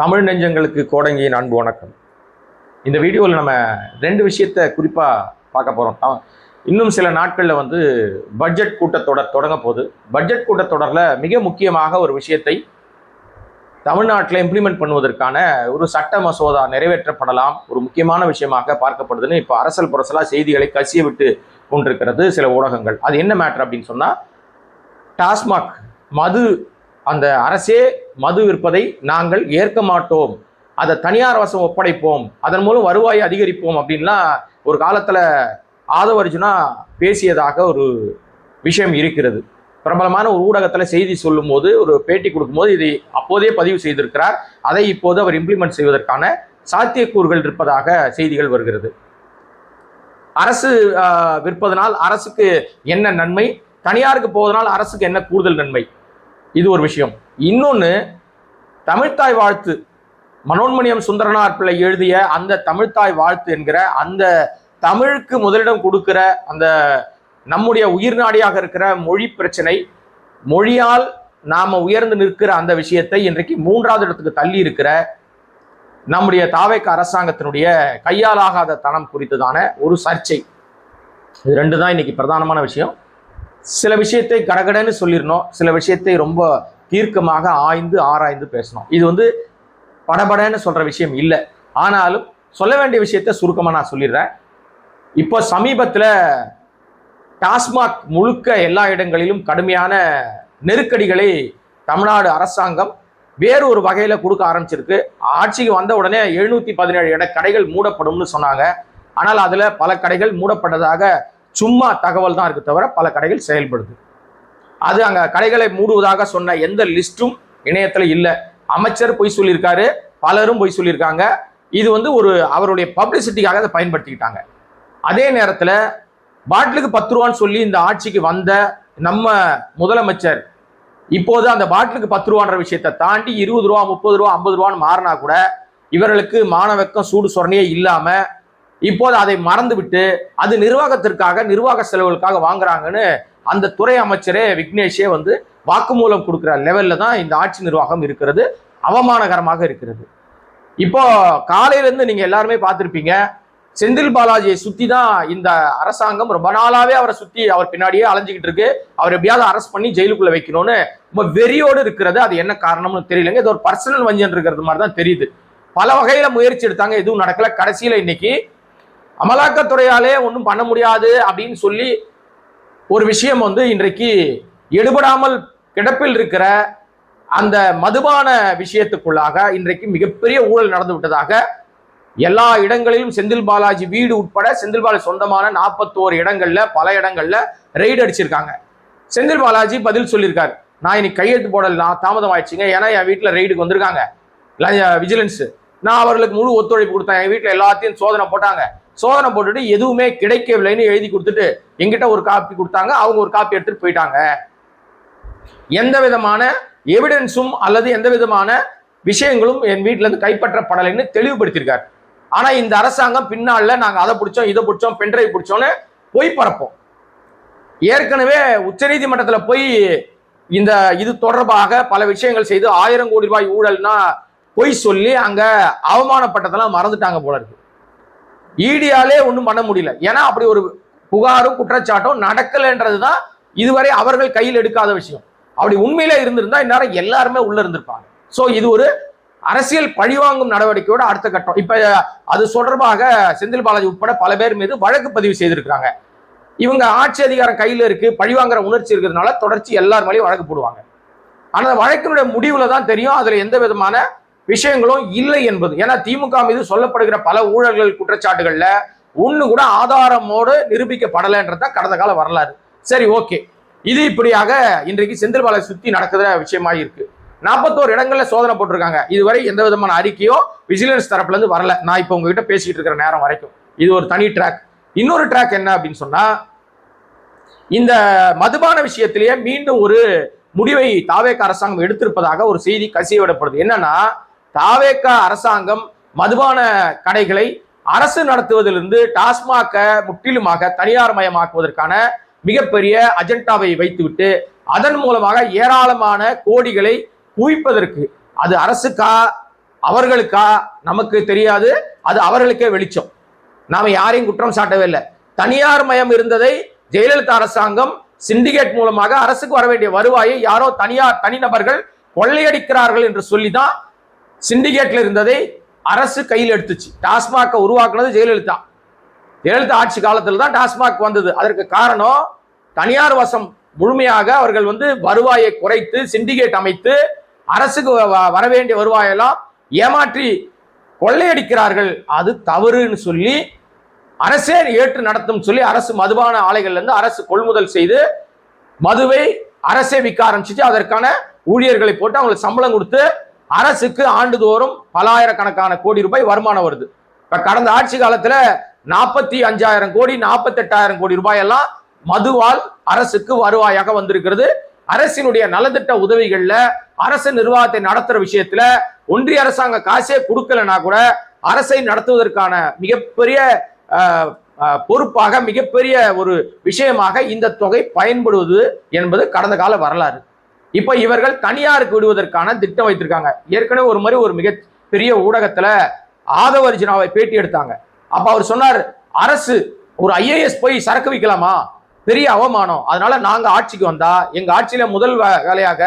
தமிழ் நெஞ்சங்களுக்கு கோடங்கியின் அன்பு வணக்கம். இந்த வீடியோவில் நம்ம ரெண்டு விஷயத்தை குறிப்பாக பார்க்க போகிறோம். இன்னும் சில நாட்களில் பட்ஜெட் கூட்டத்தொடர் தொடங்க போகுது. பட்ஜெட் கூட்டத்தொடரில் மிக முக்கியமாக ஒரு விஷயத்தை தமிழ்நாட்டில் இம்ப்ளிமெண்ட் பண்ணுவதற்கான ஒரு சட்ட மசோதா நிறைவேற்றப்படலாம், ஒரு முக்கியமான விஷயமாக பார்க்கப்படுதுன்னு இப்போ அரசல் புரசலாக செய்திகளை கசிய விட்டு கொண்டிருக்கிறது சில ஊடகங்கள். அது என்ன மேட்டர் அப்படின்னு சொன்னால், டாஸ்மாக் மது, அந்த அரசே மது விற்பதை நாங்கள் ஏற்க மாட்டோம், அதை தனியார் வசம் ஒப்படைப்போம், அதன் மூலம் வருவாயை அதிகரிப்போம் அப்படின்லாம் ஒரு காலத்தில் ஆதவ அர்ஜுனா பேசியதாக ஒரு விஷயம் இருக்கிறது. பிரபலமான ஒரு ஊடகத்தில் செய்தி சொல்லும் போது, ஒரு பேட்டி கொடுக்கும்போது இதை அப்போதே பதிவு செய்திருக்கிறார். அதை இப்போது அவர் இம்ப்ளிமெண்ட் செய்வதற்கான சாத்தியக்கூறுகள் இருப்பதாக செய்திகள் வருகிறது. அரசு விற்பதனால் அரசுக்கு என்ன நன்மை, தனியாருக்கு போவதனால் அரசுக்கு என்ன கூடுதல் நன்மை, இது ஒரு விஷயம். இன்னொன்று, தமிழ்த்தாய் வாழ்த்து, மனோன்மணியம் சுந்தரனார் பிள்ளை எழுதிய அந்த தமிழ்த்தாய் வாழ்த்து என்கிற அந்த தமிழுக்கு முதலிடம் கொடுக்கிற அந்த நம்முடைய உயிர் நாடியாக இருக்கிற மொழி பிரச்சனை, மொழியால் நாம உயர்ந்து நிற்கிற அந்த விஷயத்தை இன்றைக்கு மூன்றாவது இடத்துக்கு தள்ளி இருக்கிற நம்முடைய தாவேக அரசாங்கத்தினுடைய கையாலாகாத தனம் குறித்துதான ஒரு சர்ச்சை. இது ரெண்டு தான் இன்னைக்கு பிரதானமான விஷயம். சில விஷயத்தை கடகடன்னு சொல்லிடணும், சில விஷயத்தை ரொம்ப தீர்க்கமாக ஆய்ந்து ஆராய்ந்து பேசணும். இது படபடன்னு சொல்ற விஷயம் இல்லை, ஆனாலும் சொல்ல வேண்டிய விஷயத்தை சுருக்கமாக நான் சொல்லிடுறேன். இப்போ சமீபத்தில் டாஸ்மாக் முழுக்க எல்லா இடங்களிலும் கடுமையான நெருக்கடிகளை தமிழ்நாடு அரசாங்கம் வேறு ஒரு வகையில் கொடுக்க ஆரம்பிச்சிருக்கு. ஆட்சிக்கு வந்த உடனே 717 கடைகள் மூடப்படும்னு சொன்னாங்க. ஆனால் அதில் பல கடைகள் மூடப்பட்டதாக சும்மா தகவல் தான் இருக்கு தவிர பல கடைகள் செயல்படுது. அது அங்கே கடைகளை மூடுவதாக சொன்ன எந்த லிஸ்ட்டும் இணையத்தில் இல்லை. அமைச்சர் பொய் சொல்லியிருக்காரு, பலரும் பொய் சொல்லியிருக்காங்க. இது ஒரு அவருடைய பப்ளிசிட்டிக்காக அதை பயன்படுத்திக்கிட்டாங்க. அதே நேரத்தில் பாட்டிலுக்கு 10 ரூபான்னு சொல்லி இந்த ஆட்சிக்கு வந்த நம்ம முதலமைச்சர் இப்போது அந்த பாட்டிலுக்கு 10 ரூபான்ற விஷயத்தை தாண்டி 20 ரூபா, 30 ரூபா, 50 ரூபான்னு மாறினா கூட இவர்களுக்கு மானவெக்கம் சூடு சொரணையே இல்லாம இப்போது அதை மறந்து விட்டு அது நிர்வாகத்திற்காக, நிர்வாக செலவுகளுக்காக வாங்குறாங்கன்னு அந்த துறை அமைச்சரே விக்னேஷே வாக்குமூலம் கொடுக்குற லெவல்ல தான் இந்த ஆட்சி நிர்வாகம் இருக்கிறது. அவமானகரமாக இருக்கிறது. இப்போ காலையிலேருந்து நீங்க எல்லாருமே பார்த்துருப்பீங்க, செந்தில் பாலாஜியை சுத்தி தான் இந்த அரசாங்கம் ரொம்ப நாளாவே அவரை சுத்தி அவர் பின்னாடியே அலைஞ்சிக்கிட்டு இருக்கு. அவர் எப்படியாவது அரெஸ்ட் பண்ணி ஜெயிலுக்குள்ள வைக்கணும்னு ரொம்ப வெறியோடு இருக்கிறது. அது என்ன காரணம்னு தெரியலங்க. இது ஒரு பர்சனல் வஞ்சன் இருக்கிறது மாதிரி தான் தெரியுது. பல வகையில முயற்சி எடுத்தாங்க, எதுவும் நடக்கல. கடைசியில இன்னைக்கு அமலாக்கத்துறையாலே ஒன்றும் பண்ண முடியாது அப்படின்னு சொல்லி ஒரு விஷயம் இன்றைக்கு எடுபடாமல் கிடப்பில் இருக்கிற அந்த மதுபான விஷயத்துக்குள்ளாக இன்றைக்கு மிகப்பெரிய ஊழல் நடந்து விட்டதாக எல்லா இடங்களிலும் செந்தில் பாலாஜி வீடு உட்பட செந்தில் பாலாஜி சொந்தமான 41 இடங்கள்ல பல இடங்கள்ல ரெய்டு அடிச்சிருக்காங்க. செந்தில் பாலாஜி பதில் சொல்லியிருக்காரு, நான் இன்னைக்கு கையெழுத்து போடலாம் தாமதம் ஆயிடுச்சுங்க, ஏன்னா என் வீட்டில் ரெய்டுக்கு வந்திருக்காங்க விஜிலன்ஸ், நான் அவர்களுக்கு முழு ஒத்துழைப்பு கொடுத்தேன், என் வீட்டில் எல்லாத்தையும் சோதனை போட்டாங்க, சோதனை போட்டுட்டு எதுவுமே கிடைக்கவில்லைன்னு எழுதி கொடுத்துட்டு எங்கிட்ட ஒரு காப்பி கொடுத்தாங்க, அவங்க ஒரு காப்பி எடுத்துட்டு போயிட்டாங்க, எந்த விதமான எவிடன்ஸும் அல்லது எந்த விதமான விஷயங்களும் என் வீட்டில இருந்து கைப்பற்றப்படலைன்னு தெளிவுபடுத்தியிருக்காரு. ஆனா இந்த அரசாங்கம் பின்னால நாங்க அதை பிடிச்சோம், இதை பிடிச்சோம், பென்ட்ரைவ் பிடிச்சோன்னு போய் பரப்போம். ஏற்கனவே உச்சநீதிமன்றத்தில் போய் இது தொடர்பாக பல விஷயங்கள் செய்து 1000 கோடி ரூபாய் ஊழல்னா பொய் சொல்லி அங்க அவமானப்பட்டதெல்லாம் மறந்துட்டாங்க போல இருக்கு. ஈடியாலே ஒன்றும் பண்ண முடியல, ஏன்னா அப்படி ஒரு புகாரும் குற்றச்சாட்டும் நடக்கலைன்றதுதான் இதுவரை அவர்கள் கையில் எடுக்காத விஷயம். அப்படி உண்மையிலே இருந்திருந்தா இந்நேரம் எல்லாருமே உள்ள இருந்திருப்பாங்க. சோ இது ஒரு அரசியல் பழிவாங்கும் நடவடிக்கையோட அடுத்த கட்டம். இப்ப அது தொடர்பாக செந்தில் பாலாஜி உட்பட பல பேர் மீது வழக்கு பதிவு செய்திருக்கிறாங்க. இவங்க ஆட்சி அதிகாரம் கையில இருக்கு, பழிவாங்கிற உணர்ச்சி இருக்கிறதுனால தொடர்ச்சி எல்லார் மேலேயும் வழக்கு போடுவாங்க. ஆனா வழக்கினுடைய முடிவுல தான் தெரியும் அதுல எந்த விதமான விஷயங்களும் இல்லை என்பது. ஏன்னா திமுக மீது சொல்லப்படுகிற பல ஊழல்கள் குற்றச்சாட்டுகள்ல ஒண்ணு கூட ஆதாரமோடு நிரூபிக்கப்படலைன்றதான் கடந்த கால வரலாறு. சரி, ஓகே, இது இப்படியாக இன்றைக்கு செந்தில் பாலாஜி சுத்தி நடக்கிற விஷயமாக இருக்கு. 41 இடங்கள்ல சோதனை போட்டிருக்காங்க. இதுவரை எந்த விதமான அறிக்கையோ விஜிலன்ஸ் தரப்புல இருந்து வரல. நான் இப்ப உங்ககிட்ட பேசிட்டு இருக்கிற நேரம் வரைக்கும் இது ஒரு தனி ட்ராக். இன்னொரு ட்ராக் என்ன அப்படின்னு சொன்னா, இந்த மதுபான விஷயத்திலேயே மீண்டும் ஒரு முடிவை தாவேக அரசாங்கம் எடுத்திருப்பதாக ஒரு செய்தி கசிய விடப்படுது. என்னன்னா, தாவேக அரசாங்கம் மதுபான கடைகளை அரசு நடத்துவதிலிருந்து டாஸ்மாக முற்றிலுமாக தனியார் மயமாக்குவதற்கான மிகப்பெரிய அஜெண்டாவை வைத்துவிட்டு அதன் மூலமாக ஏராளமான கோடிகளை குவிப்பதற்கு, அது அரசுக்கா அவர்களுக்கா நமக்கு தெரியாது, அது அவர்களுக்கே வெளிச்சம். நாம யாரையும் குற்றம் சாட்டவே இல்லை. தனியார் மயம் இருந்ததை ஜெயலலிதா அரசாங்கம் சிண்டிகேட் மூலமாக அரசுக்கு வர வேண்டிய வருவாயை யாரோ தனிநபர்கள் கொள்ளையடிக்கிறார்கள் என்று சொல்லிதான் சிண்டிகேட்ல இருந்ததை அரசு கையில் எடுத்துச்சு. டாஸ்மாக் உருவாக்குனது ஜெயலலிதா ஆட்சி காலத்தில் தான் டாஸ்மாக் வந்தது. அதற்கு காரணம் தனியார் வசம் முழுமையாக அவர்கள் வருவாயை குறைத்து சிண்டிகேட் அமைத்து அரசுக்கு வர வேண்டிய வருவாயெல்லாம் ஏமாற்றி கொள்ளையடிக்கிறார்கள். அது தவறுன்னு சொல்லி அரசே ஏற்று நடத்தும் சொல்லி அரசு மதுபான ஆலைகள்ல இருந்து அரசு கொள்முதல் செய்து மதுவை அரசே விற்க ஆரம்பிச்சிச்சு. அதற்கான ஊழியர்களை போட்டு அவங்களுக்கு சம்பளம் கொடுத்து அரசுக்கு ஆண்டுதோறும் பலாயிரக்கணக்கான கோடி ரூபாய் வருமானம் வருது. இப்ப கடந்த ஆட்சி காலத்துல 45,000 கோடி 48,000 கோடி ரூபாய் எல்லாம் மதுவால் அரசுக்கு வருவாயாக வந்திருக்கிறது. அரசினுடைய நலத்திட்ட உதவிகள்ல அரசு நிர்வாகத்தை நடத்துற விஷயத்துல ஒன்றிய அரசாங்க காசே கொடுக்கலனா கூட அரசை நடத்துவதற்கான மிகப்பெரிய பொறுப்பாக மிகப்பெரிய ஒரு விஷயமாக இந்த தொகை பயன்படுவது என்பது கடந்த கால வரலாறு. இப்ப இவர்கள் தனியாருக்கு விடுவதற்கான திட்டம் வைத்திருக்காங்க. ஏற்கனவே ஒரு மாதிரி ஒரு மிகப்பெரிய ஊடகத்துல ஆதவ அர்ஜுனாவை பேட்டி எடுத்தாங்க. அப்ப அவர் சொன்னார், அரசு ஒரு IAS போய் சரக்கு விற்கலாமா, பெரிய அவமானம், அதனால நாங்க ஆட்சிக்கு வந்தா எங்க ஆட்சியில முதல் வேலையாக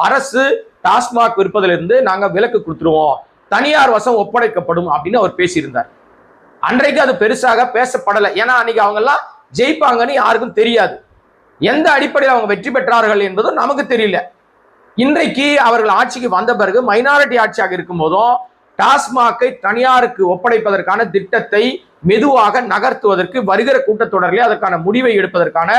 அரசு டாஸ்மாக் விற்பதிலிருந்து நாங்க விலக்கு கொடுத்துருவோம், தனியார் வசம் ஒப்படைக்கப்படும் அப்படின்னு அவர் பேசியிருந்தார். அன்றைக்கு அது பெருசாக பேசப்படலை. ஏன்னா அன்னைக்கு அவங்க எல்லாம் ஜெயிப்பாங்கன்னு யாருக்கும் தெரியாது. எந்த அடிப்படையில் அவங்க வெற்றி பெற்றார்கள் என்பதும் நமக்கு தெரியல. இன்றைக்கு அவர்கள் ஆட்சிக்கு வந்த பிறகு மைனாரிட்டி ஆட்சியாக இருக்கும் போதும் டாஸ்மாக்கை தனியாருக்கு ஒப்படைப்பதற்கான திட்டத்தை மெதுவாக நகர்த்துவதற்கு வருகிற கூட்டத்தொடரிலே அதற்கான முடிவை எடுப்பதற்கான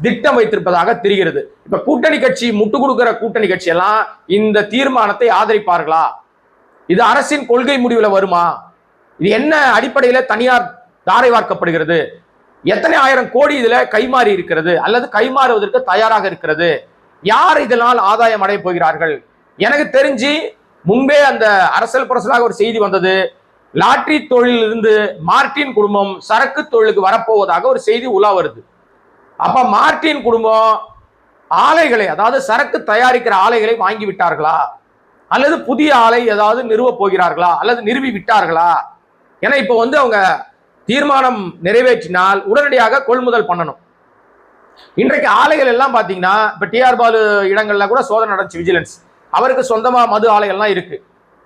திட்டம் வைத்திருப்பதாக தெரிகிறது. இப்ப கூட்டணி கட்சி முட்டு கொடுக்கிற கூட்டணி கட்சி எல்லாம் இந்த தீர்மானத்தை ஆதரிப்பார்களா? இது அரசின் கொள்கை முடிவுல வருமா? இது என்ன அடிப்படையில தனியார் தாரை வார்க்கப்படுகிறது? எத்தனை ஆயிரம் கோடி இதுல கைமாறி இருக்கிறது அல்லது கைமாறுவதற்கு தயாராக இருக்கிறது? யார் இதனால் ஆதாயம் அடைய போகிறார்கள்? எனக்கு தெரிஞ்சு முன்பே அந்த அரசியல் புரசலாக ஒரு செய்தி வந்தது. லாட்டரி தொழிலில் இருந்து மார்டின் குடும்பம் சரக்கு தொழிலுக்கு வரப்போவதாக ஒரு செய்தி உலா வருது. அப்ப மார்டின் குடும்பம் ஆலைகளை, அதாவது சரக்கு தயாரிக்கிற ஆலைகளை வாங்கி விட்டார்களா அல்லது புதிய ஆலை ஏதாவது நிறுவ போகிறார்களா அல்லது நிறுவி விட்டார்களா? ஏன்னா இப்ப அவங்க தீர்மானம் நிறைவேற்றினால் உடனடியாக கொள்முதல் பண்ணணும். இன்றைக்கு ஆலைகள் எல்லாம் பாத்தீங்கன்னா இப்ப டிஆர் பாலு இடங்கள்ல கூட சோதனை நடந்துச்சு விஜிலன்ஸ். அவருக்கு சொந்தமா மது ஆலைகள்லாம் இருக்கு.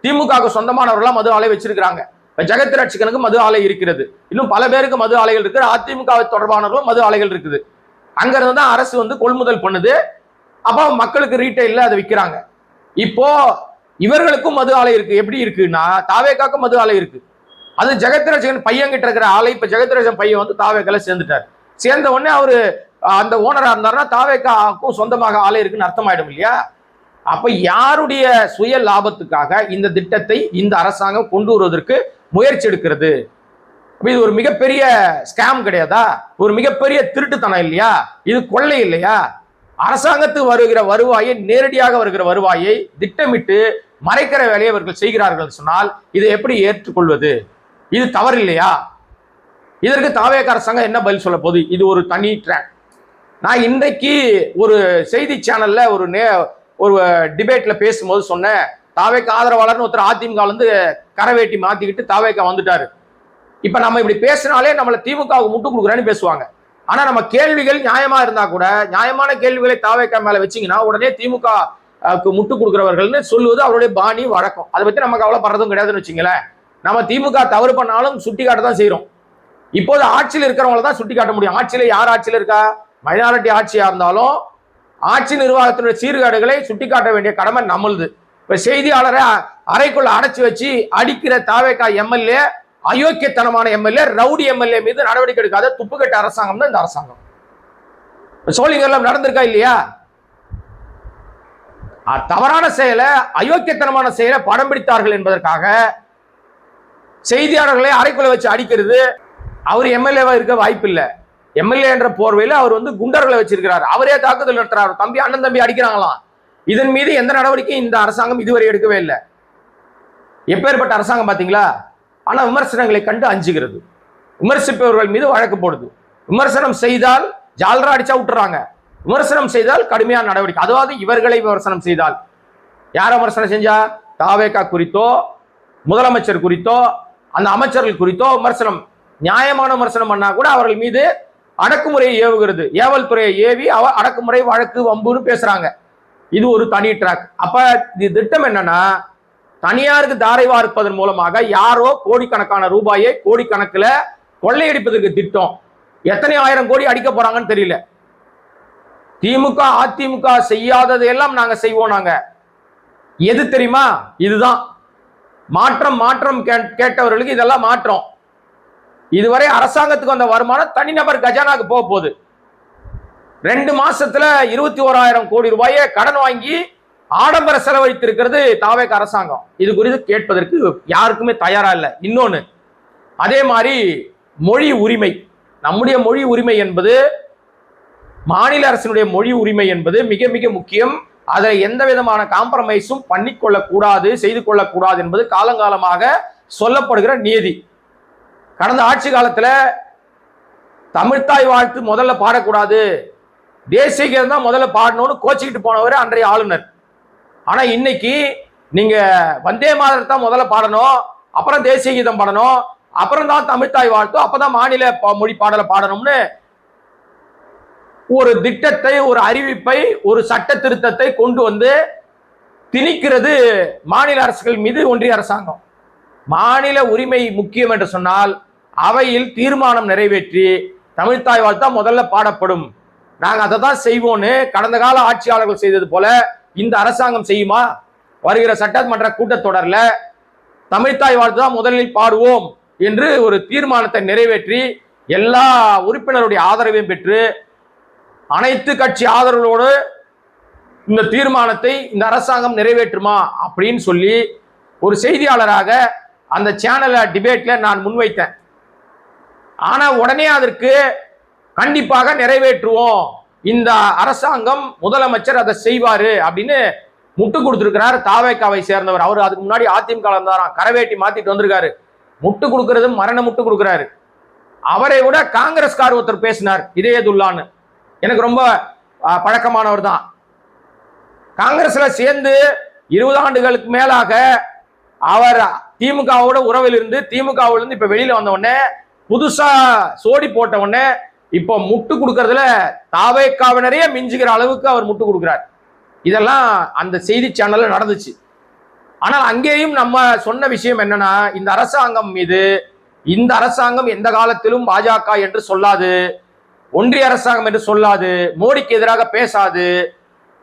திமுகவுக்கு சொந்தமானவர்கள்லாம் மது ஆலை வச்சிருக்கிறாங்க. இப்ப ஜெகத் ரட்சகனுக்கு மது ஆலை இருக்கிறது. இன்னும் பல பேருக்கு மது ஆலைகள் இருக்கு. அதிமுக தொடர்பானவர்களும் மது ஆலைகள் இருக்குது. அங்க இருந்து தான் அரசு கொள்முதல் பண்ணுது. அப்ப மக்களுக்கு ரீட்டைல்ல அதை விற்கிறாங்க. இப்போ இவர்களுக்கும் மது ஆலை இருக்கு. எப்படி இருக்குன்னா தாவேக்காக்கும் மது ஆலை இருக்கு. அது ஜெகத்ரட்சகன் பையன் கிட்ட இருக்கிற ஆலை. இப்ப ஜெகத்ரட்சகன் பையன் தாவேக்கால சேர்ந்துட்டார். சேர்ந்த உடனே அவரு அந்த ஓனரா இருந்தாருன்னா தாவேக்காக்கும் சொந்தமாக ஆலை இருக்குன்னு அர்த்தமாயிடும் இல்லையா? அப்ப யாருடைய சுய லாபத்துக்காக இந்த திட்டத்தை இந்த அரசாங்கம் கொண்டு வருவதற்கு முயற்சி எடுக்கிறது? இது ஒரு மிகப்பெரிய ஸ்கேம் கிடையாதா? ஒரு மிகப்பெரிய திருட்டுத்தனம் இல்லையா? இது கொள்ளை இல்லையா? அரசாங்கத்துக்கு வருகிற வருவாயை, நேரடியாக வருகிற வருவாயை திட்டமிட்டு மறைக்கிற வேலையை அவர்கள் செய்கிறார்கள் சொன்னால் இதை எப்படி ஏற்றுக்கொள்வது? இது தவறு இல்லையா? இதற்கு தாவேக அரசாங்கம் என்ன பதில் சொல்ல போகுது? இது ஒரு தனி ட்ராக். நான் இன்றைக்கு ஒரு செய்தி சேனல்ல ஒரு டிபேட்ல பேசும்போது சொன்னேன், தாவேக ஆதரவாளர்னு ஒருத்தர் அதிமுக இருந்து கரவேட்டி மாத்திக்கிட்டு தாவேக வந்துட்டாரு. இப்ப நம்ம இப்படி பேசினாலே நம்மள திமுகவுக்கு முட்டு கொடுக்குறேன்னு பேசுவாங்க. ஆனா நம்ம கேள்விகள் நியாயமா இருந்தா கூட, நியாயமான கேள்விகளை தாவேக மேல வச்சீங்கன்னா உடனே திமுக முட்டு கொடுக்கிறவர்கள்னு சொல்லுவது அவருடைய பாணி வழக்கம். அதை பத்தி நம்ம கவலைப்படுறதும் கிடையாதுன்னு வச்சுங்களேன். நம்ம திமுக தவறு பண்ணாலும் சுட்டி காட்ட தான் செய்யறோம். இப்போது ஆட்சியில் இருக்கிறவங்கள தான் சுட்டி காட்ட முடியும். ஆட்சியில யார் ஆட்சியில் இருக்கா? மைனாரிட்டி ஆட்சியா இருந்தாலும் ஆட்சி நிர்வாகத்தினுடைய சீர்கேடுகளை சுட்டி காட்ட வேண்டிய கடமை நம்மளுது. இப்ப செய்தியாளரை அறைக்குள்ள அடைச்சு வச்சு அடிக்கிற தாவேகா எம்எல்ஏ, அயோக்கியத்தனமான எம்எல்ஏ, ரவுடி எம்எல்ஏ மீது நடவடிக்கை எடுக்காத துப்புக்கட்ட அரசாங்கம் தான் இந்த அரசாங்கம். சோழிங்கர்லாம் நடந்திருக்கா இல்லையா? தவறான செயலை, அயோக்கியத்தனமான செயலை படம் பிடித்தார்கள் என்பதற்காக செய்தியாளர்களை அறைக்குள்ள வச்சு அடிக்கிறது. அவர் எம்எல்ஏவா இருக்க வாய்ப்பு இல்லை. எம்எல்ஏ என்ற போர்வையில் அவர் குண்டர்களை வச்சிருக்கிறார். அவரே தாக்குதல் நடத்துறாரு. தம்பி அண்ணன் தம்பி அடிக்கிறாங்களாம். இதன் மீது எந்த நடவடிக்கையும் இந்த அரசாங்கம் இதுவரை எடுக்கவே இல்லை. எப்பேற்பட்ட அரசாங்கம் பாத்தீங்களா? ஆனா விமர்சனங்களை கண்டு அஞ்சுகிறது. விமர்சிப்பவர்கள் மீது வழக்கு போடுது. விமர்சனம் செய்தால் ஜால்ரா அடிச்சா விட்டுறாங்க. விமர்சனம் செய்தால் கடுமையான நடவடிக்கை. அதாவது இவர்களை விமர்சனம் செய்தால், யார விமர்சனம் செஞ்சா? தாவேகா குறித்தோ முதலமைச்சர் குறித்தோ அந்த அமைச்சர்கள் குறித்தோ விமர்சனம், நியாயமான விமர்சனம் பண்ணா கூட அவர்கள் மீது அடக்குமுறையை ஏவுகிறது. ஏவல் துறையை ஏவி அடக்குமுறை வழக்கு வம்புன்னு பேசுறாங்க. இது ஒரு தனி ட்ராக். அப்ப இது திட்டம் என்னன்னா, தனியாருக்கு தாரை வார்ப்பதன் மூலமாக யாரோ கோடிக்கணக்கான ரூபாயை கோடிக்கணக்கில் கொள்ளையடிப்பதற்கு திட்டம். எத்தனை ஆயிரம் கோடி அடிக்க போறாங்கன்னு தெரியல. திமுக அதிமுக செய்யாததையெல்லாம் நாங்க செய்வோம். நாங்க எது தெரியுமா? இதுதான் மாற்றம். மாற்றம் கேட்டவர்களுக்கு இதெல்லாம் மாற்றம். இதுவரை அரசாங்கத்துக்கு வந்த வருமானம் தனிநபர் கஜானாக்கு போக போகுது. 2 மாசத்துல 21,000 கோடி ரூபாயை கடன் வாங்கி ஆடம்பர செலவழித்திருக்கிறது தாவேக அரசாங்கம். இது குறித்து கேட்பதற்கு யாருக்குமே தயாரா இல்லை. இன்னொன்னு, அதே மாதிரி மொழி உரிமை, நம்முடைய மொழி உரிமை என்பது, மாநில அரசினுடைய மொழி உரிமை என்பது மிக மிக முக்கியம். அதை எந்த விதமான காம்ப்ரமைஸும் பண்ணிக்கொள்ளக்கூடாது, செய்து கொள்ளக்கூடாது என்பது காலங்காலமாக சொல்லப்படுகிற நீதி. கடந்த ஆட்சி காலத்துல தமிழ்த்தாய் வாழ்த்து முதல்ல பாடக்கூடாது, தேசிய கீதம் தான் முதல்ல பாடணும்னு கோச்சிக்கிட்டு போனவர் அன்றைய ஆளுநர். ஆனா இன்னைக்கு நீங்க வந்தே மாதரத்தை தான் முதல்ல பாடணும், அப்புறம் தேசிய கீதம் பாடணும், அப்புறம் தான் தமிழ்த்தாய் வாழ்த்தும், அப்பதான் மாநில மொழி பாடலை பாடணும்னு ஒரு திட்டத்தை, ஒரு அறிவிப்பை, ஒரு சட்ட திருத்தத்தை கொண்டு வந்து திணிக்கிறது மாநில அரசுகள் மீது ஒன்றிய அரசாங்கம். மாநில உரிமை முக்கியம் என்று சொன்னால் அவையில் தீர்மானம் நிறைவேற்றி தமிழ்த்தாய் வாழ்த்தா முதல்ல பாடப்படும், நாங்க அதை தான் செய்வோம்னு கடந்த கால ஆட்சியாளர்கள் செய்தது போல இந்த அரசாங்கம் செய்யுமா? வருகிற சட்டமன்ற கூட்டத்தொடர்ல தமிழ்த்தாய் வாழ்த்து தான் முதலில் பாடுவோம் என்று ஒரு தீர்மானத்தை நிறைவேற்றி எல்லா உறுப்பினருடைய ஆதரவையும் பெற்று அனைத்து கட்சி ஆதரவோடு இந்த தீர்மானத்தை இந்த அரசாங்கம் நிறைவேற்றுமா அப்படின்னு சொல்லி ஒரு செய்தியாளராக அந்த சேனல்ல டிபேட்ல நான் முன்வைத்தேன். ஆனா உடனே அதற்கு கண்டிப்பாக நிறைவேற்றுவோம், இந்த அரசாங்கம், முதலமைச்சர் அதை செய்வாரு அப்படின்னு முட்டு கொடுத்திருக்கிறார் தாவேகாவை சேர்ந்தவர். அவர் அதுக்கு முன்னாடி அதிமுக இருந்தாராம், கரவேட்டி மாத்திட்டு வந்திருக்காரு. முட்டு கொடுக்கிறது மரண முட்டு கொடுக்கிறாரு. அவரை விட காங்கிரஸ்கார் ஒருத்தர் பேசினார், இதயதுல்லான்னு, எனக்கு ரொம்ப பழக்கமானவர் தான். காங்கிரஸ்ல சேர்ந்து 20 ஆண்டுகளுக்கு மேலாக அவர் திமுகவோட உறவில் இருந்து திமுகவிலிருந்து இப்ப வெளியில வந்த உடனே புதுசா சோடி போட்ட உடனே இப்போ முட்டு கொடுக்கறதுல தாவேகாவினரே மிஞ்சுகிற அளவுக்கு அவர் முட்டு கொடுக்கிறார். இதெல்லாம் அந்த செய்தி சேனல்ல நடந்துச்சு. ஆனால் அங்கேயும் நம்ம சொன்ன விஷயம் என்னன்னா, இந்த அரசாங்கம் மீது, இந்த அரசாங்கம் எந்த காலத்திலும் பாஜக என்று சொல்லாது, ஒன்றிய அரசாங்கம் என்று சொல்லாது, மோடிக்கு எதிராக பேசாது,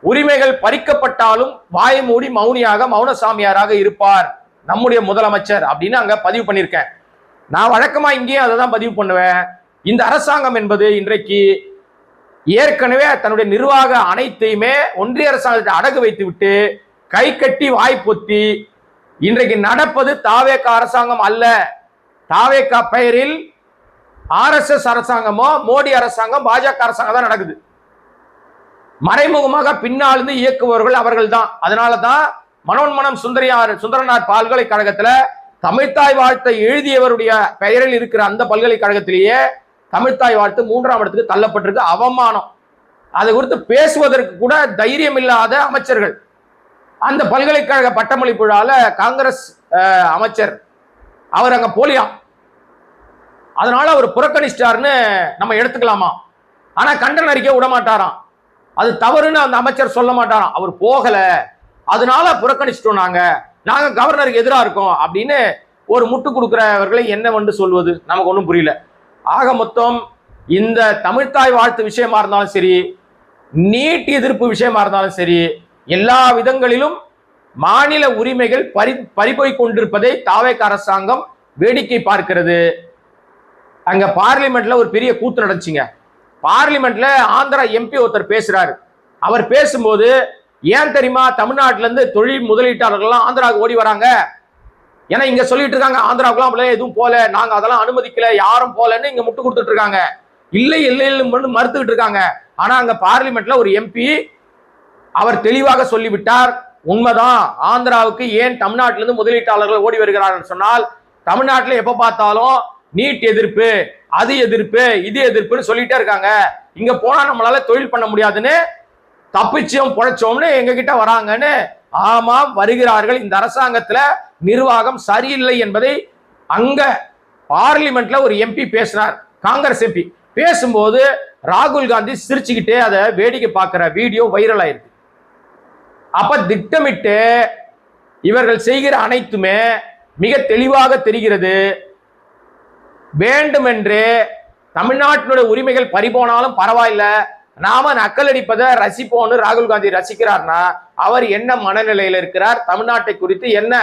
உரிமைகள் பறிக்கப்பட்டாலும் வாய் மூடி மௌனியாக மௌனசாமியாராக இருப்பார் நம்முடைய முதலமைச்சர் அப்படின்னு அங்க பதிவு பண்ணியிருக்கேன். நான் வழக்கமா இங்கேயும் அதை தான் பதிவு பண்ணுவேன். இந்த அரசாங்கம் என்பது இன்றைக்கு ஏற்கனவே தன்னுடைய நிர்வாக அனைத்தையுமே ஒன்றிய அரசாங்கத்தை அடகு வைத்து விட்டு கை கட்டி வாய் பொத்தி இன்றைக்கு நடப்பது தாவேகா அரசாங்கம் அல்ல. தாவேகா பெயரில் RSS அரசாங்கமோ மோடி அரசாங்கம் பாஜக அரசாங்கம் தான் நடக்குது. மறைமுகமாக பின்னாலிருந்து இயக்குபவர்கள் அவர்கள் தான். அதனாலதான் மனோன்மனம் சுந்தரனார் பல்கலைக்கழகத்துல தமிழ்த்தாய் வாழ்த்தை எழுதியவருடைய பெயரில் இருக்கிற அந்த பல்கலைக்கழகத்திலேயே தமிழ்த்தாய் வாழ்த்து 3ஆம் இடத்துக்கு தள்ளப்பட்டிருக்கு. அவமானம். அதை குறித்து பேசுவதற்கு கூட தைரியம் இல்லாத அமைச்சர்கள். அந்த பல்கலைக்கழக பட்டமளிப்பு விழால காங்கிரஸ் அமைச்சர் அவர் அங்க போலியாம், அதனால அவர் புறக்கணிச்சிட்டாருன்னு நம்ம எடுத்துக்கலாமா? ஆனா கண்டன அறிக்கை விட மாட்டாராம், அது தவறுன்னு அந்த அமைச்சர் சொல்ல மாட்டாராம். அவர் போகல, அதனால புறக்கணிச்சிட்டோம், நாங்க கவர்னருக்கு எதிராக இருக்கோம் அப்படின்னு ஒரு முட்டு கொடுக்கிறவர்களை என்னவென்று சொல்வது நமக்கு ஒன்றும் புரியல. ஆக மொத்தம் இந்த தமிழ்த்தாய் வாழ்த்து விஷயமா இருந்தாலும் சரி, நீட் எதிர்ப்பு விஷயமா இருந்தாலும் சரி, எல்லா விதங்களிலும் மாநில உரிமைகள் பறிபோய் கொண்டிருப்பதை தாவேக அரசாங்கம் வேடிக்கை பார்க்கிறது. அங்க பார்லிமெண்ட்ல ஒரு பெரிய கூத்து நடந்துச்சுங்க. பார்லிமெண்ட்ல ஆந்திரா MP ஒருத்தர் பேசுறாரு. அவர் பேசும்போது, ஏன் தெரியுமா தமிழ்நாட்டில இருந்து தொழில் முதலீட்டாளர்கள்லாம் ஆந்திராவுக்கு ஓடி வராங்க, ஏன்னா இங்க சொல்லிட்டு இருக்காங்க ஆந்திராவுக்குலாம் அப்படியே எதுவும் போல, நாங்க அதெல்லாம் அனுமதிக்கல, யாரும் போலன்னு இங்க முட்டு கொடுத்துட்டு இருக்காங்க. இல்லை இல்லை மறுத்துக்கிட்டு இருக்காங்க. ஆனா அங்க பார்லிமெண்ட்ல ஒரு MP அவர் தெளிவாக சொல்லிவிட்டார், உண்மைதான், ஆந்திராவுக்கு ஏன் தமிழ்நாட்டில இருந்து முதலீட்டாளர்கள் ஓடி வருகிறார்கள் சொன்னால், தமிழ்நாட்டில் எப்ப பார்த்தாலும் நீட் எதிர்ப்பு, அது எதிர்ப்பு, இது எதிர்ப்புன்னு சொல்லிட்டே இருக்காங்க, இங்க போனா நம்மளால தொழில் பண்ண முடியாதுன்னு தப்பிச்சோம் பொழைச்சோம்னு எங்க கிட்ட வராங்கன்னு ஆமாம் வருகிறார்கள். இந்த அரசாங்கத்துல நிர்வாகம் சரியில்லை என்பதை அங்க பார்லிமெண்ட்ல ஒரு எம்பி பேசினார், காங்கிரஸ் எம்பி பேசும்போது ராகுல் காந்தி சிரிச்சுக்கிட்டே அதை வேடிக்கை பார்க்கிற வீடியோ வைரல் ஆயிருக்கு. அப்ப திட்டமிட்டு இவர்கள் செய்கிற அனைத்துமே மிக தெளிவாக தெரிகிறது. வேண்டுமென்று தமிழ்நாட்டினுடைய உரிமைகள் பறிபோனாலும் பரவாயில்ல, நாம நக்கலடிப்பதை ரசிப்போன்னு ராகுல் காந்தி ரசிக்கிறார்னா அவர் என்ன மனநிலையில் இருக்கிறார், தமிழ்நாட்டை குறித்து என்ன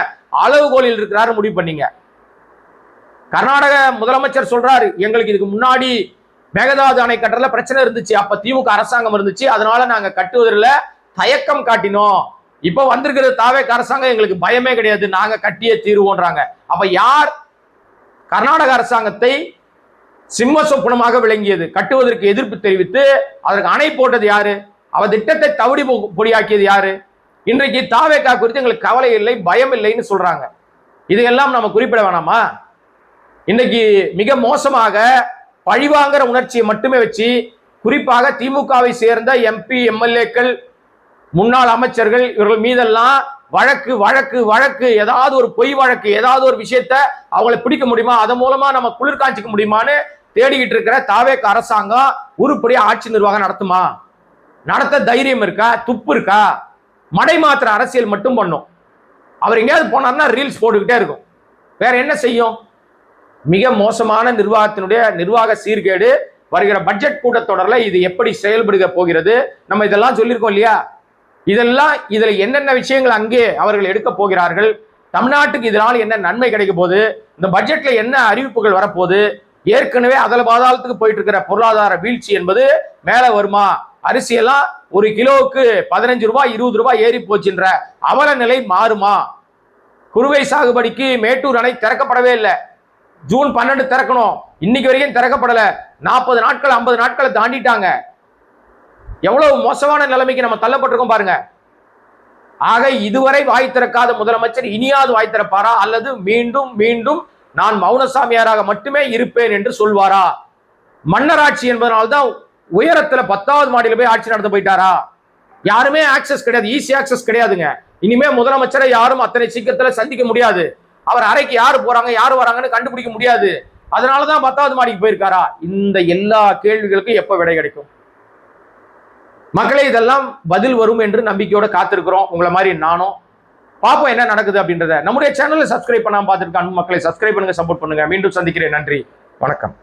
அளவுகோலில் இருக்கிறார் முடிவு பண்ணீங்க. கர்நாடக முதலமைச்சர் சொல்றாரு, எங்களுக்கு இதுக்கு முன்னாடி மேகதாது அணை கட்டுறதுல பிரச்சனை இருந்துச்சு, அப்ப திமுக அரசாங்கம் இருந்துச்சு, அதனால நாங்க கட்டுவதில் தயக்கம் காட்டினோம். இப்ப வந்திருக்கிற தாவேக அரசாங்கம் எங்களுக்கு பயமே கிடையாது, நாங்க கட்டியே தீர்வோன்றாங்க. அப்ப யார் கர்நாடக அரசாங்கத்தை சிம்ம சொப்பனமாக விளங்கியது, கட்டுவதற்கு எதிர்ப்பு தெரிவித்து அதற்கு அணை போட்டது யாரு, அவ திட்டத்தை தவிடி பொடியாக்கியது யாரு? இன்றைக்கு தாவேகா குறித்து எங்களுக்கு கவலை இல்லை, பயம் இல்லைன்னு சொல்றாங்க. இதையெல்லாம் நம்ம குறிப்பிட வேணாமா? இன்னைக்கு மிக மோசமாக பழிவாங்கிற உணர்ச்சியை மட்டுமே வச்சு, குறிப்பாக திமுகவை சேர்ந்த எம்பி எம்எல்ஏக்கள் முன்னாள் அமைச்சர்கள் இவர்கள் மீதெல்லாம் வழக்கு வழக்கு வழக்கு, ஏதாவது ஒரு பொய் வழக்கு, ஏதாவது ஒரு விஷயத்த அவங்களை பிடிக்க முடியுமா, அதன் மூலமா நம்ம குளிர் காஞ்சிக்க முடியுமான்னு தேடிக்கிட்டு இருக்கிற தாவேக அரசாங்கம் உருப்படியா ஆட்சி நிர்வாகம் நடத்துமா? நடத்த தைரியம் இருக்கா, துப்பு இருக்கா? மடை மாத்திர அரசியல் மட்டும் பண்ணும். அவர் எங்கேயாவது போனார்னா ரீல்ஸ் போட்டுக்கிட்டே இருக்கும், வேற என்ன செய்யும்? மிக மோசமான நிர்வாகத்தினுடைய நிர்வாக சீர்கேடு. வருகிற பட்ஜெட் கூட்டத்தொடரில் இது எப்படி செயல்படுக போகிறது, நம்ம இதெல்லாம் சொல்லியிருக்கோம் இல்லையா? இதெல்லாம் இதுல என்னென்ன விஷயங்கள் அங்கே அவர்கள் எடுக்க போகிறார்கள், தமிழ்நாட்டுக்கு இதனால் என்ன நன்மை கிடைக்க போகுது, இந்த பட்ஜெட்ல என்ன அறிவிப்புகள் வரப்போகுது, ஏற்கனவே அதல பாதாளத்துக்கு போயிட்டு இருக்கிற பொருளாதார வீழ்ச்சி என்பது மேல வருமா, அரிசியெல்லாம் ஒரு கிலோவுக்கு 15 ரூபாய் 20 ரூபாய் ஏறி போச்சுன்ற அவல நிலை மாறுமா, குறுவை சாகுபடிக்கு மேட்டூர் அணை திறக்கப்படவே இல்லை, ஜூன் 12 திறக்கணும், இன்னைக்கு வரைக்கும் திறக்கப்படல, 40 நாட்கள் 50 நாட்களை தாண்டிட்டாங்க. எவ்வளவு மோசமான நிலைமைக்கு நம்ம தள்ளப்பட்டிருக்கோம் பாருங்க. ஆக இதுவரை வாய் திறக்காத முதலமைச்சர் இனியாவது வாய் திறப்பாரா, அல்லது மீண்டும் மீண்டும் நான் மௌனசாமியாராக மட்டுமே இருப்பேன் என்று சொல்வாரா? மன்னராட்சி என்பதனால்தான் உயரத்துல 10வது மாடியில போய் ஆட்சி நடத்த போயிட்டாரா? யாருமே ஆக்சஸ் கிடையாது, ஈஸி ஆக்சஸ் கிடையாதுங்க. இனிமே முதலமைச்சரை யாரும் அத்தனை சீக்கிரத்துல சந்திக்க முடியாது. அவர் அறைக்கு யாரு போறாங்க யாரு வராங்கன்னு கண்டுபிடிக்க முடியாது. அதனாலதான் 10வது மாடிக்கு போயிருக்காரா? இந்த எல்லா கேள்விகளுக்கும் எப்ப விடை கிடைக்கும்? மக்களே, இதெல்லாம் பதில் வரும் என்று நம்பிக்கையோட காத்திருக்கிறோம். உங்களை மாதிரி நானும் பாப்போம் என்ன நடக்குது அப்படின்றத. நம்முடைய சேனலை சப்ஸ்கிரைப் பண்ணாம பார்த்துருக்க அன்பு மக்களை சப்ஸ்கிரைப் பண்ணுங்க, சப்போர்ட் பண்ணுங்க. மீண்டும் சந்திக்கிறேன். நன்றி, வணக்கம்.